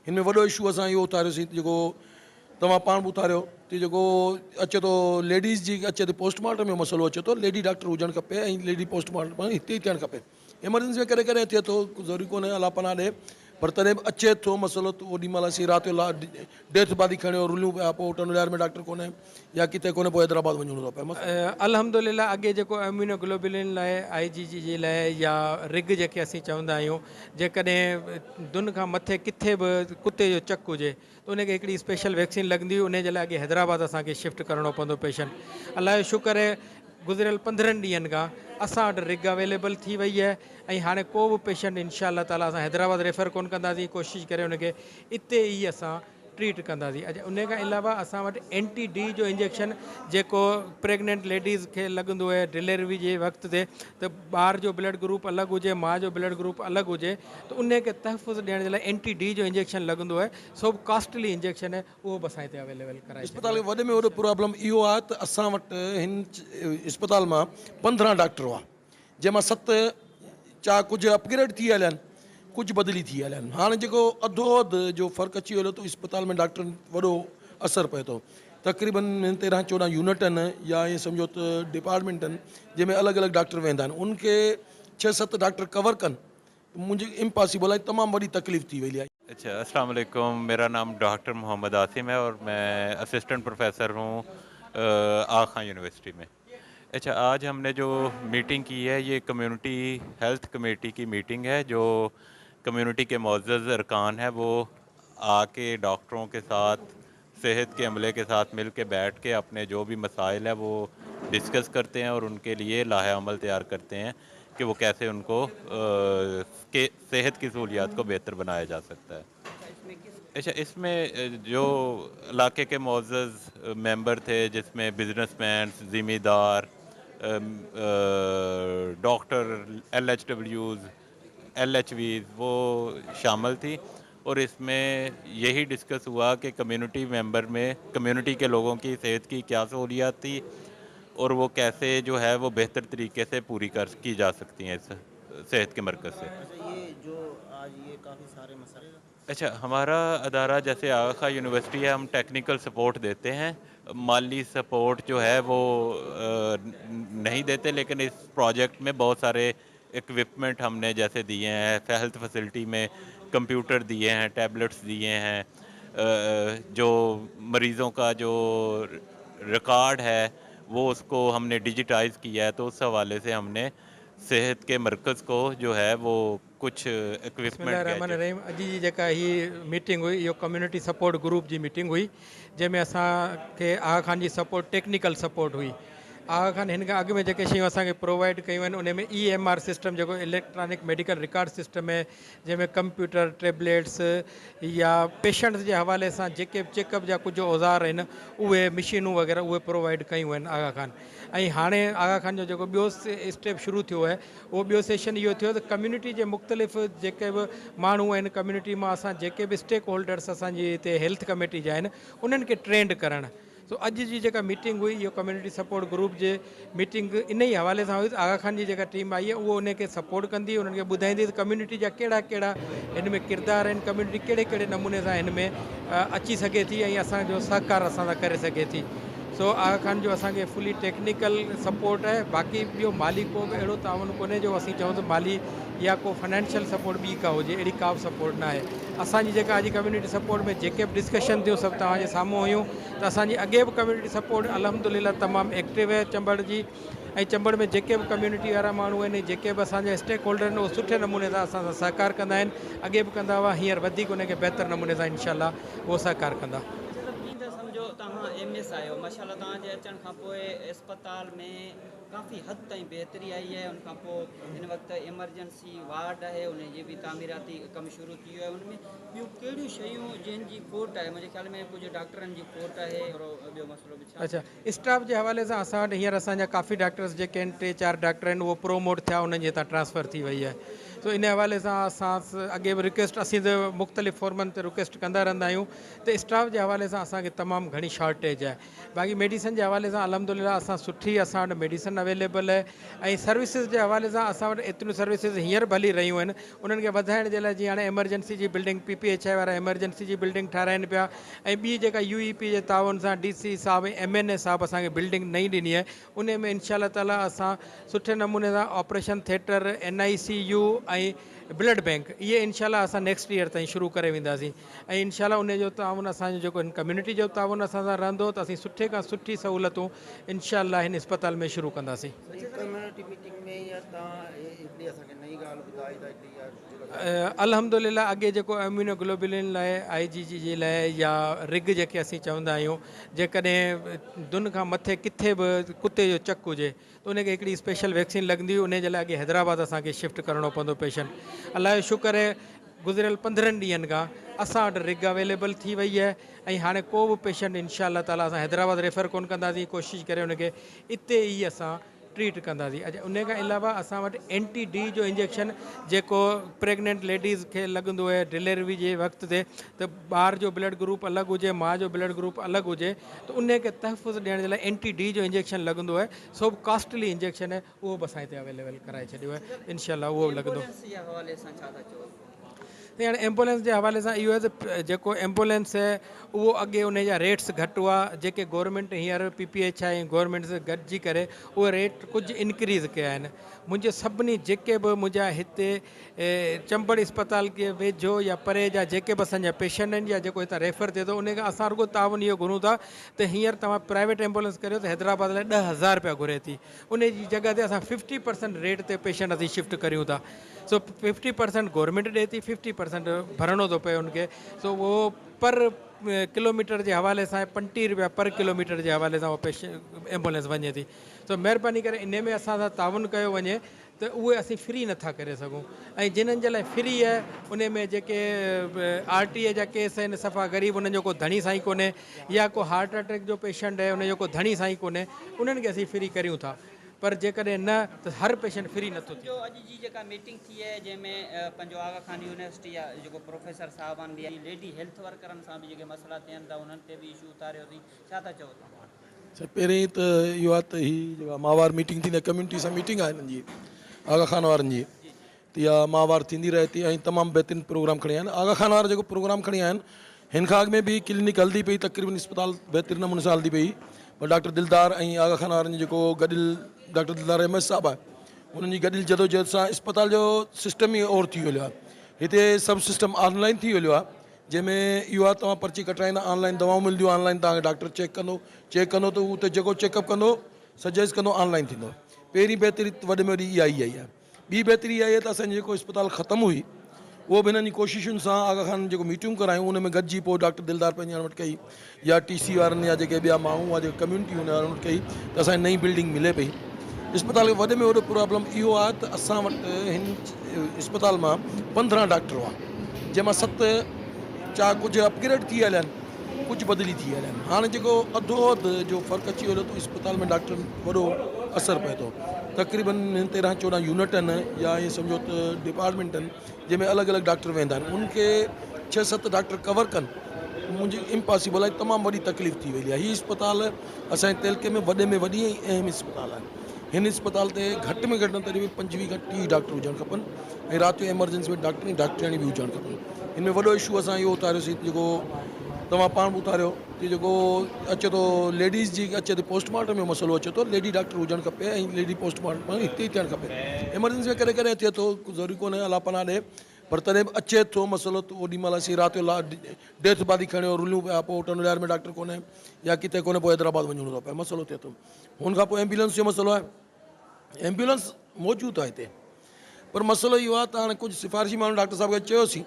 इनमें वॾो इशू असां इहो उथारियोसीं जेको तव्हां पाण बि उथारियो कि जेको अचे थो लेडीज़ जी अचे थो पोस्टमार्टम जो मसइलो अचे थो, लेडी डॉक्टर हुजणु खपे ऐं लेडी पोस्टमार्टम हिते ई थियणु खपे। एमरजेंसी में कॾहिं कॾहिं थिए थो, ज़रूरी कोन्हे अलाह पनाह ॾे, पर तॾहिं बि अचे थो मसइलो त ओॾी महिल असीं राति जो डेथ बादी खणियो रुलियूं पिया, पोइ उटन विहार में डॉक्टर कोन्हे या किथे कोन्हे, पोइ हैदराबाद वञिणो थो पए। अल्हम्दुलिल्लाह अॻे जेको इम्यूनोग्लोबुलिन लाइ IgG जे लाइ या रिग जेके असीं चवंदा आहियूं, जेकॾहिं दुन खां मथे किथे बि कुते जो चक हुजे त उनखे हिकिड़ी स्पेशल वैक्सीन लॻंदी हुई, उन जे लाइ अॻे हैदराबाद असांखे शिफ्ट करिणो पवंदो पेशेंट। अलाह जो शुक्र आहे गुज़िरियल 15 ॾींहंनि खां असां वटि रिग अवेलेबल थी वई आहे ऐं हाणे को बि पेशेंट इनशा अल्लाह ताला असां हैदराबाद रेफर कोन कंदासीं, कोशिशि करे उनखे इते ई असां ट्रीट कंदासीं। अच्छा, उन खां अलावा असां वटि एंटी-D जो इंजेक्शन जेको प्रेग्नेंट लेडीज़ खे लॻंदो आहे डिलीवरी जे वक़्त ते, त ॿार जो ब्लड ग्रुप अलॻि हुजे, माउ जो ब्लड ग्रुप अलॻि हुजे, त उनखे तहफ़ुज़ ॾियण जे लाइ एंटी-D जो इंजेक्शन लॻंदो आहे। सो कॉस्टली इंजेक्शन आहे, उहो बि असां हिते अवेलेबल कराए अस्पताल खे वॾे में वॾो प्रॉब्लम इहो आहे त असां वटि हिन अस्पताल मां 15 डॉक्टर हुआ, जंहिंमां 7 चा कुझु अपग्रेड थी हलिया आहिनि, कुझु बदिली थी हलिया आहिनि। हाणे जेको अधो अधु जो फ़र्क़ु अची वियो त अस्पताल में डॉक्टरनि वॾो असरु पए थो। तक़रीबन 13-14 यूनिट आहिनि या ईअं सम्झो त डिपार्टमेंट आहिनि जंहिंमें अलॻि अलॻि डॉक्टर वेंदा आहिनि, उनखे 6-7 डॉक्टर कवर कनि, मुंहिंजी इम्पॉसिबल आहे, तमामु वॾी तकलीफ़ थी वई आहे। अच्छा, अस्सलाम वालेकुम। मेरा नाम डॉक्टर मोहम्मद आसिम है और मैं असिस्टेंट प्रोफेसर हूँ आगा खान यूनिवर्सिटी में। अच्छा, आज हमने जो मीटिंग की है ये कम्युनिटी हेल्थ कमेटी की मीटिंग है। जो कम्युनिटी के मुअज़्ज़ज़ अरकान है वो आके डॉक्टरों के साथ, सेहत के अमले के साथ मिल के बैठ के अपने जो भी मसाइल है वो डिस्कस करते हैं और उनके लिए लाहे अमल तैयार करते हैं कि वो कैसे उनको के सेहत की सहूलियात को बेहतर बनाया जा सकता है। अच्छा, इसमें जो इलाके के मुअज़्ज़ज़ मेंबर थे, जिसमें बिजनेसमैन, ज़िम्मेदार, डॉक्टर, LHWs, LHVs वो शामिल थी और इसमें यही डिस्कस हुआ कि कम्युनिटी मेंबर में कम्युनिटी के लोगों की सेहत की क्या सहूलियात थी और वो कैसे जो है वो बेहतर तरीके से पूरी की जा सकती हैं इस सेहत के मरकज़ से। अच्छा, ये जो आज ये काफ़ी सारे मसले। अच्छा, हमारा अदारा जैसे आगा खान यूनिवर्सिटी है, हम टेक्निकल सपोर्ट देते हैं, माली सपोर्ट जो है वो नहीं देते, लेकिन इस प्रोजेक्ट में बहुत सारे इक्विपमेंट हमने जैसे दिए हैं, हेल्थ फैसिलिटी में कंप्यूटर दिए हैं, टैबलेट्स दिए हैं, जो मरीज़ों का जो रिकॉर्ड है वो उसको हमने डिजिटाइज़ किया है, तो उस हवाले से हमने सेहत के मरकज़ को जो है वो कुछ इक्विपमेंट गैजेट। रहीम अॼु जी जेका ही मीटिंग हुई, इहो कम्युनिटी सपोर्ट ग्रुप जी मीटिंग हुई, जंहिंमें असांखे आगा खान जी सपोर्ट टेक्निकल सपोर्ट हुई। आगा खान हिन खां अॻु में जेके शयूं असांखे प्रोवाइड कयूं आहिनि, उन में EMR सिस्टम जेको इलेक्ट्रॉनिक मेडिकल रिकॉर्ड सिस्टम आहे, जंहिंमें कंप्यूटर, टैबलेट्स या पेशेंट्स जे हवाले सां जेके चेकअप जा कुझु औज़ार आहिनि, उहे मशीनूं वग़ैरह उहे प्रोवाइड कयूं आहिनि आगा खान। ऐं हाणे आगा खान जो जेको ॿियो स्टेप शुरू थियो आहे, उहो ॿियो सेशन इहो थियो त कम्युनिटी जे मुख़्तलिफ़ जेके बि माण्हू आहिनि कम्युनिटी मां, असां जेके बि स्टेक होल्डर्स असांजी हिते हेल्थ कमेटी जा आहिनि, उन्हनि खे ट्रेंड करणु। सो अॼु जी जेका मीटिंग हुई, इहो कम्युनिटी सपोर्ट ग्रुप जे मीटिंग इन ई हवाले सां हुई। आगा खान जी जेका टीम आई आहे उहो उनखे सपोर्ट कंदी, उन्हनि खे ॿुधाईंदी त कम्युनिटी जा कहिड़ा कहिड़ा हिन में किरदार आहिनि, कम्युनिटी कहिड़े कहिड़े नमूने सां हिन में अची सघे थी ऐं असांजो सहकार असां सां करे सघे थी। सो आगा खान जो असांखे फुली टेक्निकल सपोर्ट आहे। बाक़ी ॿियो माली को बि अहिड़ो तावन कोन्हे जो असीं चऊं त माली या को फाइनेंशियल सपोर्ट ॿी का हुजे, अहिड़ी का बि सपोर्ट न आहे। असांजी जेका अॼु कम्युनिटी सपोर्ट में जेके बि डिस्कशन थियूं सभु तव्हांजे साम्हूं हुयूं, त असांजी अॻे बि कम्युनिटी सपोर्ट अल्हम्दुलिल्लाह तमामु एक्टिव आहे चंबड़ जी। ऐं चंबड़ में जेके बि कम्युनिटी वारा माण्हू आहिनि, जेके बि असांजा स्टेक होल्डर आहिनि, उहे सुठे नमूने सां असां सां सहकार कंदा आहिनि, अॻे बि कंदा हुआ, हींअर वधीक उनखे बहितर नमूने सां इनशाला उहो सहकार कंदा। सम्झो तव्हां MS आहियो, माशाल्लाह तव्हांजे अचण खां पोइ अस्पताल में काफ़ी हद ताईं बहितरी आई है। उनखां पोइ हिन वक़्तु एमरजेंसी वार्ड है, उनजी भी तामीराती कम शुरू थी वियो आहे। उनमें ॿियूं कहिड़ियूं शयूं जंहिंजी खोट आहे? मुंहिंजे ख्याल में कुझु डॉक्टरनि जी खोट आहे, और ॿियो मसइलो बि छा? अच्छा, स्टाफ जे हवाले सां असां वटि हींअर असांजा काफ़ी डॉक्टर्स जेके आहिनि, 3-4 डॉक्टर आहिनि, उहो प्रोमोट थिया, उन्हनि जे हितां ट्रांसफ़र थी वई आहे। सो इन हवाले सां असां अॻे बि रिक्वेस्ट असीं त मुख़्तलिफ़ फॉर्मनि ते रिक्वेस्ट कंदा रहंदा आहियूं त स्टाफ जे हवाले सां असांखे तमामु घणी शॉर्टेज आहे। बाक़ी मेडिसन जे हवाले सां अलहमदिल्ला असां सुठी असां वटि मेडिसन अवेलेबल आहे ऐं सर्विसिस जे हवाले सां असां वटि एतिरियूं सर्विसिस हींअर बि हली रहियूं आहिनि। उन्हनि खे वधाइण जे लाइ जीअं हाणे एमरजेंसी जी बिल्डिंग PPHI वारा एमरजेंसी जी बिल्डिंग ठाराइनि पिया ऐं ॿी जेका UEP जे ताउन सां DC साहब ऐं MNA साहब असांखे बिल्डिंग नई ॾिनी आहे, उन में इंशाल्लाह ताला असां सुठे नमूने सां ऑपरेशन थिएटर NICU ऐं ब्लड बैंक इहे इंशाल्लाह असां नेक्स्ट ईयर ताईं शुरू करे वेंदासीं ऐं इंशाल्लाह उन जो ताउन असांजो जेको हिन कम्युनिटी जो ताउन असां सां रहंदो त असीं सुठे खां सुठी सहूलियतूं इंशाल्लाह हिन अस्पताल में शुरू कंदासीं। कम्युनिटी मीटिंग में या तव्हां हिकिड़ी असांखे नई ॻाल्हि ॿुधाई त हिकिड़ी अल्हम्दुलिल्लाह अॻे जेको इम्यूनोग्लोबुलिन लाइ IgG जे लाइ या रिग जेके असीं चवंदा आहियूं, जेकॾहिं दुन खां मथे किथे बि कुते जो चक हुजे त उनखे हिकिड़ी स्पेशल वैक्सीन लॻंदी हुई, उन जे लाइ अॻे हैदराबाद असांखे शिफ्ट करिणो पवंदो पेशेंट। अलाह जो शुक्र आहे गुज़िरियल 15 ॾींहंनि खां असां वटि रिग अवेलेबल थी वई आहे ऐं हाणे को बि पेशेंट इंशाल्लाह ताला असां हैदराबाद रेफर कोन कंदासीं, कोशिशि करे उनखे इते ई असां ट्रीट कंदासीं। अच्छा, उन खां अलावा असां वटि NTD जो इंजेक्शन जेको प्रेगनेंट लेडीज़ खे लॻंदो आहे डिलीवरी जे वक़्त ते त ॿार जो ब्लड ग्रुप अलॻि हुजे, माउ जो ब्लड ग्रुप अलॻि हुजे त उनखे तहफ़ुज़ ॾियण जे लाइ NTD जो इंजेक्शन लॻंदो आहे। सो कॉस्टली इंजेक्शन आहे, उहो बि असां हिते अवेलेबल कराए छॾियो आहे, इंशाल्लाह उहो लॻंदो। एम्बुलेंस जे हवाले सां छा था चओ? त हाणे एम्बुलेंस जे हवाले सां इहो आहे त जेको एम्बुलेंस आहे उहो अॻे उन जा रेट्स घटि हुआ, जेके गवर्नमेंट हींअर PPHI ऐं गवर्नमेंट सां गॾिजी करे उहे रेट कुझु इनक्रीज़ कया आहिनि। मुंहिंजे सभिनी जेके बि मुंहिंजा हिते चंबड़ इस्पताल के वेझो या परे जा जेके बि असांजा पेशेंट आहिनि या जेको हितां रेफर थिए थो, उनखे असां रुॻो ताउन इहो घुरूं था त हींअर तव्हां प्राइवेट एम्बुलेंस करियो त हैदराबाद लाइ 10,000 रुपया घुरे थी, उन जी जॻह ते असां 50% रेट ते पेशेंट असीं शिफ्ट करियूं था। सो 50% गवर्नमेंट ॾिए थी, 50% भरणो थो पए उनखे। सो उहो पर किलोमीटर जे हवाले सां 35 रुपया पर किलोमीटर जे हवाले सां उहो एम्बुलेंस वञे थी। सो महिरबानी करे इन में असां सां ताउन कयो वञे त उहे असीं फ्री नथा करे सघूं ऐं जिन्हनि जे लाइ फ्री आहे उन में जेके RTA जा केस आहिनि सफ़ा ग़रीब, उन्हनि जो को धणी साईं कोन्हे, या को हार्ट अटैक जो पेशेंट आहे उनजो को धणी साईं कोन्हे, उन्हनि खे असीं फ्री करियूं था, पर जेकॾहिं न त हर पेशेंट फ्री नथो थिए। जो अॼु जी जेका मीटिंग थी आहे जंहिंमें पंहिंजो आगा खान यूनिवर्सिटी जा जेको प्रोफेसर साहबान बि आहे, लेडी हेल्थ वर्करनि सां बि जेके मसइला थियनि था उन्हनि ते बि इशू उतारियोसीं, छा था चओ तव्हां? पहिरीं त इहो आहे त हीअ जेका माहवार मीटिंग थींदी आहे, कम्युनिटी सां मीटिंग आहे हिननि जी आगा खान वारनि जी, त इहा माहवार थींदी रहे थी ऐं तमामु बहितरीनु प्रोग्राम खणी आया आहिनि। आगा खान वारा जेको प्रोग्राम खणी आया आहिनि, हिन खां अॻु में बि क्लिनिक हलंदी पई, तक़रीबन इस्पताल बहितरीनु नमूने सां हलंदी पई, पर डॉक्टर दिलदार ऐं आगा खान वारनि जेको गॾियल डॉक्टर दिलदार अहमद साहब आहे, उन्हनि जी गॾियल जदोजहद सां इस्पताल जो सिस्टम ई और थी वियो आहे। हिते सभु सिस्टम ऑनलाइन थी वियो आहे, जंहिंमें इहो आहे तव्हां पर्ची कटाईंदा, ऑनलाइन दवाऊं मिलंदियूं, ऑनलाइन तव्हांखे डॉक्टर चेक कंदो त उहो त जेको चेकअप कंदो सजेस्ट कंदो ऑनलाइन थींदो। पहिरीं बहितरी वॾे में वॾी इहा ई आहे। ॿी बहितरी इहा आहे त असांजी जेको इस्पताल ख़तमु हुई उहो बि हिननि जी कोशिशुनि सां आगा खान जेको मीटिंग करायूं उन में गॾिजी पोइ डॉक्टर दिलदार पंहिंजे वटि कई, या TC वारनि या जेके ॿिया माण्हू या जेके कम्यूनिटी हुन वारनि वटि कई, त असांजी नई बिल्डिंग मिले पई। इस्पताल खे वॾे में वॾो प्रॉब्लम इहो आहे त असां वटि हिन इस्पताल मां 15 डॉक्टर हुआ, जंहिंमां 7 चाहे कुझु अपग्रेड थी हलिया आहिनि, कुझु बदिली थी हलिया आहिनि। हाणे जेको अधो अधु जो फ़र्क़ु अची वियो त इस्पताल में डॉक्टरनि वॾो असरु पए थो। तक़रीबन 13-14 यूनिट आहिनि या ईअं सम्झो त डिपार्टमेंट आहिनि जंहिंमें अलॻि अलॻि डॉक्टर वेंदा आहिनि, उनखे 6-7 डॉक्टर कवर कनि, मुंहिंजी इम्पॉसिबल आहे, तमामु वॾी तकलीफ़ थी वई आहे। हीअ इस्पताल असांजे तेलके में वॾे में वॾी ऐं अहम इस्पताल आहे। हिन इस्पताल ते घटि में घटि न तॾहिं बि 25 खां 30 डॉक्टर हुजणु खपनि ऐं राति जो एमरजेंसी में डॉक्टराणी बि हुजणु खपनि। हिन में वॾो इशू असां इहो उतारियोसीं जेको तव्हां पाण बि उतारियो कि जेको अचे थो लेडीज़ जी अचे थो पोस्टमार्टम जो मसइलो अचे थो, लेडी डॉक्टर हुजणु खपे ऐं लेडी पोस्टमार्टम हिते ई थियणु खपे। एमरजेंसी में कॾहिं थिए थो, ज़रूरी कोन्हे अलाह पनाह ॾे, पर तॾहिं बि अचे थो मसइलो त ओॾी महिल असीं राति जो डेथ बादी खणियो रुलियूं पिया, पोइ टनलियार में डॉक्टर कोन्हे या किथे कोन्हे, पोइ हैदराबाद वञिणो थो पए, मसइलो थिए थो। हुन खां पोइ एम्बुलेंस जो मसइलो आहे, एम्बुलेंस मौजूदु आहे हिते, पर मसइलो इहो आहे त हाणे कुझु सिफ़ारिशी माण्हू डॉक्टर साहिब खे चयोसीं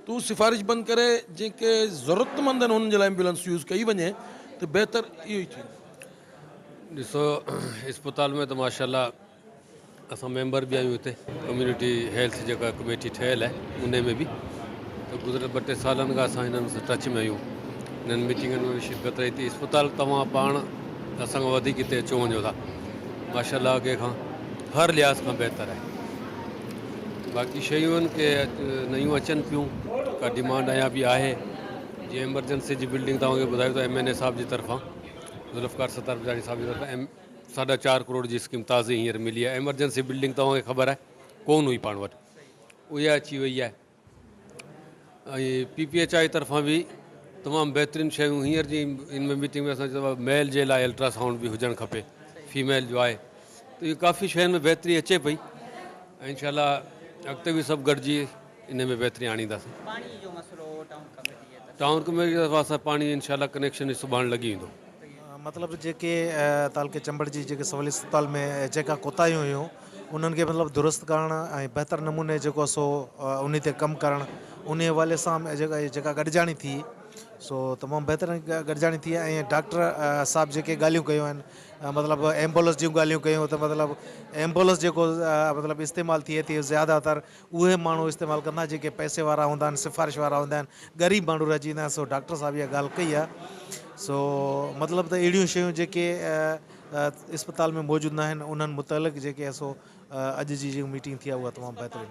तूं सिफ़ारिश बंदि करे जेके ज़रूरतमंद आहिनि उन्हनि जे लाइ एम्बुलेंस यूज़ कई वञे त बहितर इहो ई थींदो। ॾिसो इस्पताल में त माशाल्लाह असां मेंबर बि आहियूं हिते, कम्यूनिटी हेल्थ जेका कमेटी ठहियलु आहे उन में बि, त गुज़िरियल 2-3 सालनि खां असां हिननि सां टच में आहियूं, हिननि मीटिंगनि में शिरकत रही थी। इस्पताल तव्हां पाण असांखां वधीक हिते अचो वञो था, माशाल्लाह अॻे खां हर लिहाज़ खां बहितर आहे। बाक़ी शयूं आहिनि के नयूं अचनि पियूं, का डिमांड अञा बि आहे। जीअं एमरजेंसी जी बिल्डिंग तव्हांखे ॿुधायो त MNA साहब जी तरफ़ां, ज़ुल्फ़कार सत्तार बजाणी साहब जी तरफ़ां 4.5 करोड़ जी स्कीम ताज़ी हींअर मिली आहे। एमरजेंसी बिल्डिंग तव्हांखे ख़बर आहे कोन हुई पाण वटि, उहा अची वई आहे। ऐं PPHI तरफ़ां बि तमामु बहितरीनु शयूं हींअर जी इन में मीटिंग में असां चयो मेल जे लाइ अल्ट्रासाउंड बि हुजणु खपे, फीमेल जो आहे। त इहो काफ़ी शयुनि में बहितरी अचे पई ऐं इंशाल्लाह अॻिते बि सभु गॾिजी इन में बहितरी आणींदासीं। पाणी जो मसलो टाउन कमेटी है टाउन कमेटी तरफ़ां असां पाणी इंशाल्लाह कनेक्शन सुभाणे लॻी वेंदो। मतिलबु जेके तालके चंबड़ जी जेके सिविल अस्पताल में जेका कोताहियूं हुयूं उन्हनि खे मतिलबु दुरुस्त करणु ऐं बहितर नमूने जेको सो उन ते कमु करणु, उन हवाले सां जेका गॾिजाणी थी सो तमामु बहितरीन गॾिजाणी थी ऐं डॉक्टर साहब जेके ॻाल्हियूं कयूं आहिनि, मतिलबु एम्बुलेंस जूं ॻाल्हियूं कयूं त मतिलबु एम्बुलेंस जेको मतिलबु इस्तेमालु थिए थी ज़्यादातर उहे माण्हू इस्तेमालु कंदा जेके पैसे वारा हूंदा आहिनि, सिफ़ारिश वारा हूंदा आहिनि, ग़रीब माण्हू रहिजी वेंदा आहिनि। सो डॉक्टर साहब इहा ॻाल्हि कई आहे। सो मतिलबु त अहिड़ियूं शयूं जेके इस्पताल में मौजूदु न आहिनि उन्हनि मुतलिक़ जेके सो अॼु जी जेकी मीटिंग थी आहे उहा तमामु बहितरीनु।